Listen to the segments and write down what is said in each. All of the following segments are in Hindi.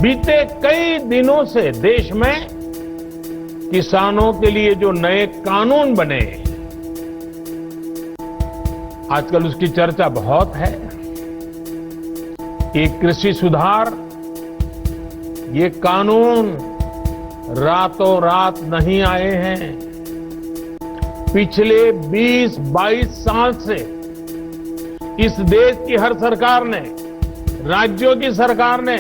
बीते कई दिनों से देश में किसानों के लिए जो नए कानून बने, आजकल उसकी चर्चा बहुत है। ये कृषि सुधार, ये कानून रातों रात नहीं आए हैं। पिछले 20-22 साल से इस देश की हर सरकार ने, राज्यों की सरकार ने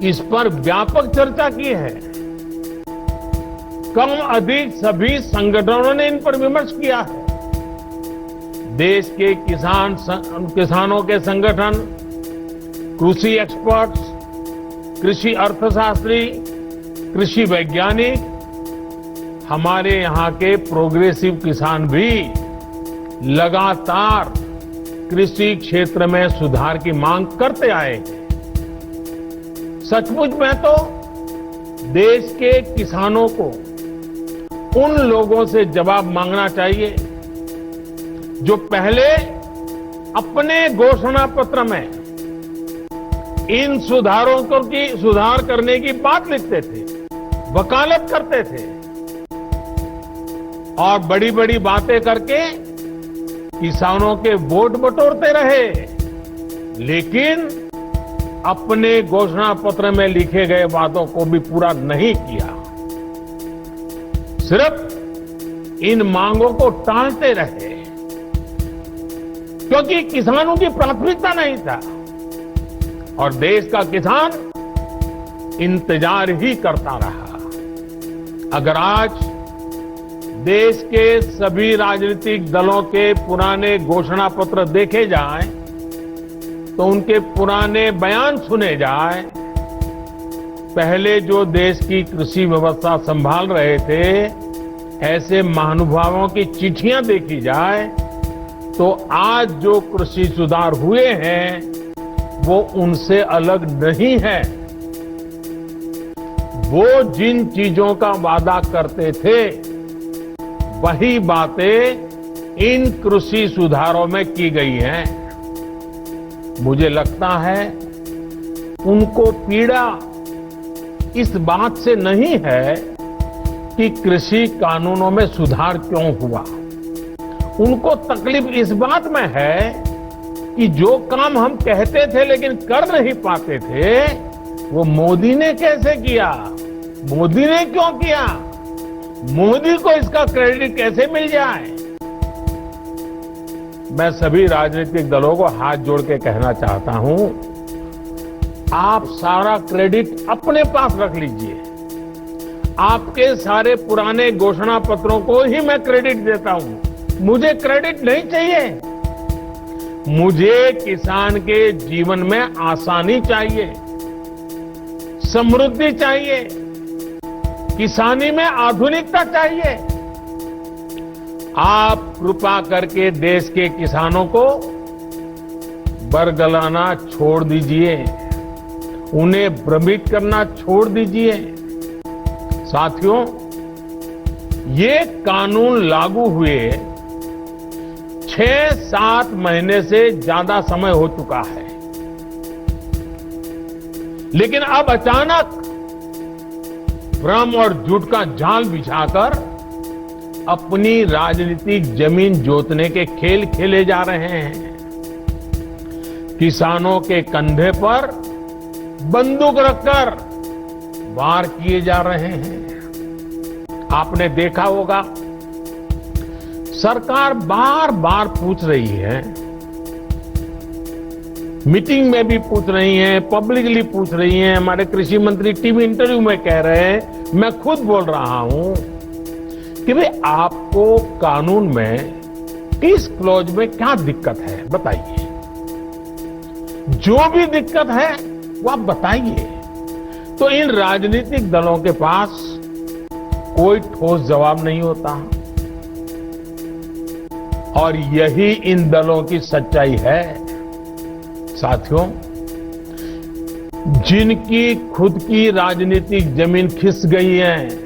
इस पर व्यापक चर्चा की है। कम अधिक सभी संगठनों ने इन पर विमर्श किया है। देश के किसानों के संगठन, कृषि एक्सपर्ट्स, कृषि अर्थशास्त्री, कृषि वैज्ञानिक, हमारे यहाँ के प्रोग्रेसिव किसान भी लगातार कृषि क्षेत्र में सुधार की मांग करते आए हैं। सचमुच में तो देश के किसानों को उन लोगों से जवाब मांगना चाहिए जो पहले अपने घोषणा पत्र में इन सुधार करने की बात लिखते थे, वकालत करते थे और बड़ी बड़ी बातें करके किसानों के वोट बटोरते रहे, लेकिन अपने घोषणा पत्र में लिखे गए वादों को भी पूरा नहीं किया। सिर्फ इन मांगों को टालते रहे क्योंकि किसानों की प्राथमिकता नहीं था और देश का किसान इंतजार ही करता रहा। अगर आज देश के सभी राजनीतिक दलों के पुराने घोषणा पत्र देखे जाएं, तो उनके पुराने बयान सुने जाए, पहले जो देश की कृषि व्यवस्था संभाल रहे थे ऐसे महानुभावों की चिट्ठियां देखी जाए, तो आज जो कृषि सुधार हुए हैं वो उनसे अलग नहीं है। वो जिन चीजों का वादा करते थे वही बातें इन कृषि सुधारों में की गई हैं। मुझे लगता है उनको पीड़ा इस बात से नहीं है कि कृषि कानूनों में सुधार क्यों हुआ। उनको तकलीफ इस बात में है कि जो काम हम कहते थे लेकिन कर नहीं पाते थे, वो मोदी ने कैसे किया, मोदी ने क्यों किया, मोदी को इसका क्रेडिट कैसे मिल जाए। मैं सभी राजनीतिक दलों को हाथ जोड़ के कहना चाहता हूं, आप सारा क्रेडिट अपने पास रख लीजिए। आपके सारे पुराने घोषणा पत्रों को ही मैं क्रेडिट देता हूं, मुझे क्रेडिट नहीं चाहिए। मुझे किसान के जीवन में आसानी चाहिए, समृद्धि चाहिए, किसानी में आधुनिकता चाहिए। आप कृपा करके देश के किसानों को बरगलाना छोड़ दीजिए, उन्हें भ्रमित करना छोड़ दीजिए। साथियों, ये कानून लागू हुए 6-7 महीने से ज्यादा समय हो चुका है, लेकिन अब अचानक भ्रम और झूठ का जाल बिछाकर अपनी राजनीतिक जमीन जोतने के खेल खेले जा रहे हैं। किसानों के कंधे पर बंदूक रखकर वार किए जा रहे हैं। आपने देखा होगा, सरकार बार बार पूछ रही है, मीटिंग में भी पूछ रही है, पब्लिकली पूछ रही है। हमारे कृषि मंत्री टीवी इंटरव्यू में कह रहे हैं, मैं खुद बोल रहा हूं कि भाई आपको कानून में किस क्लॉज में क्या दिक्कत है बताइए। जो भी दिक्कत है वो आप बताइए। तो इन राजनीतिक दलों के पास कोई ठोस जवाब नहीं होता और यही इन दलों की सच्चाई है। साथियों, जिनकी खुद की राजनीतिक जमीन खिस गई है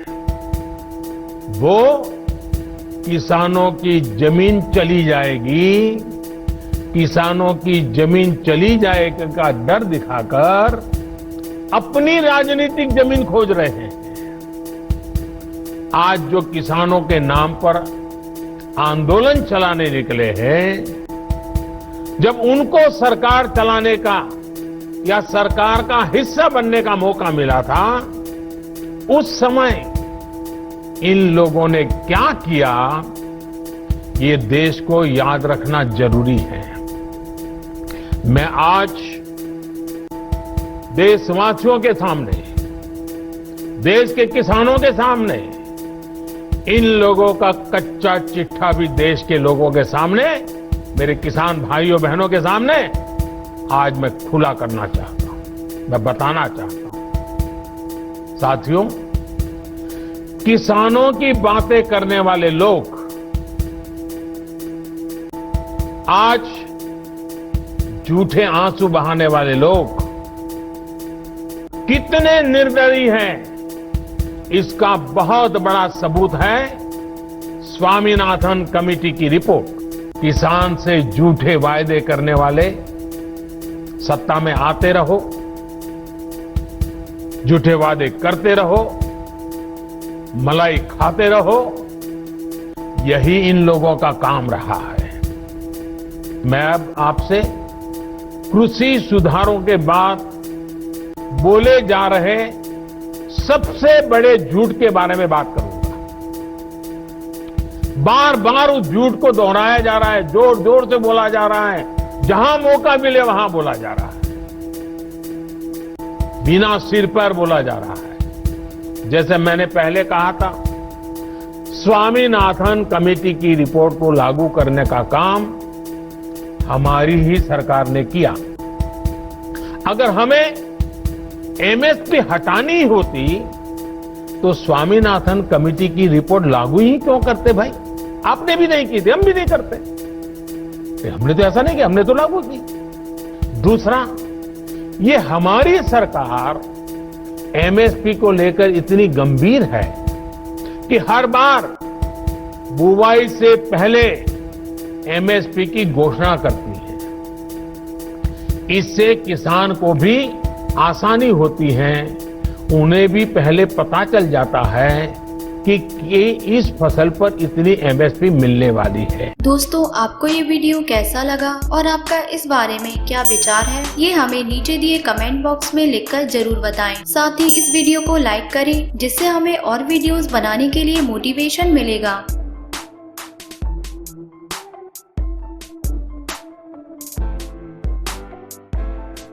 वो किसानों की जमीन चली जाएगी, किसानों की जमीन चली जाएगी का डर दिखाकर अपनी राजनीतिक जमीन खोज रहे हैं। आज जो किसानों के नाम पर आंदोलन चलाने निकले हैं, जब उनको सरकार चलाने का या सरकार का हिस्सा बनने का मौका मिला था, उस समय इन लोगों ने क्या किया, ये देश को याद रखना जरूरी है। मैं आज देशवासियों के सामने, देश के किसानों के सामने, इन लोगों का कच्चा चिट्ठा भी देश के लोगों के सामने, मेरे किसान भाइयों बहनों के सामने आज मैं खुला करना चाहता हूं, मैं बताना चाहता हूं। साथियों, किसानों की बातें करने वाले लोग आज झूठे आंसू बहाने वाले लोग कितने निर्दयी हैं, इसका बहुत बड़ा सबूत है स्वामीनाथन कमेटी की रिपोर्ट। किसान से झूठे वायदे करने वाले सत्ता में आते रहो, झूठे वादे करते रहो, मलाई खाते रहो, यही इन लोगों का काम रहा है। मैं अब आपसे कृषि सुधारों के बाद बोले जा रहे सबसे बड़े झूठ के बारे में बात करूंगा। बार बार उस झूठ को दोहराया जा रहा है, जोर जोर से बोला जा रहा है, जहां मौका मिले वहां बोला जा रहा है, बिना सिर पर बोला जा रहा है। जैसे मैंने पहले कहा था, स्वामीनाथन कमेटी की रिपोर्ट को लागू करने का काम हमारी ही सरकार ने किया। अगर हमें एमएसपी हटानी होती तो स्वामीनाथन कमेटी की रिपोर्ट लागू ही क्यों करते भाई? आपने भी नहीं की थी, हम भी नहीं करते। हमने तो ऐसा नहीं किया, हमने तो लागू की। दूसरा, ये हमारी सरकार एमएसपी को लेकर इतनी गंभीर है कि हर बार बुवाई से पहले एमएसपी की घोषणा करती है। इससे किसान को भी आसानी होती है, उन्हें भी पहले पता चल जाता है कि इस फसल पर इतनी एमएसपी मिलने वाली है। दोस्तों, आपको ये वीडियो कैसा लगा और आपका इस बारे में क्या विचार है, ये हमें नीचे दिए कमेंट बॉक्स में लिखकर जरूर बताएं। साथ ही इस वीडियो को लाइक करें, जिससे हमें और वीडियोस बनाने के लिए मोटिवेशन मिलेगा।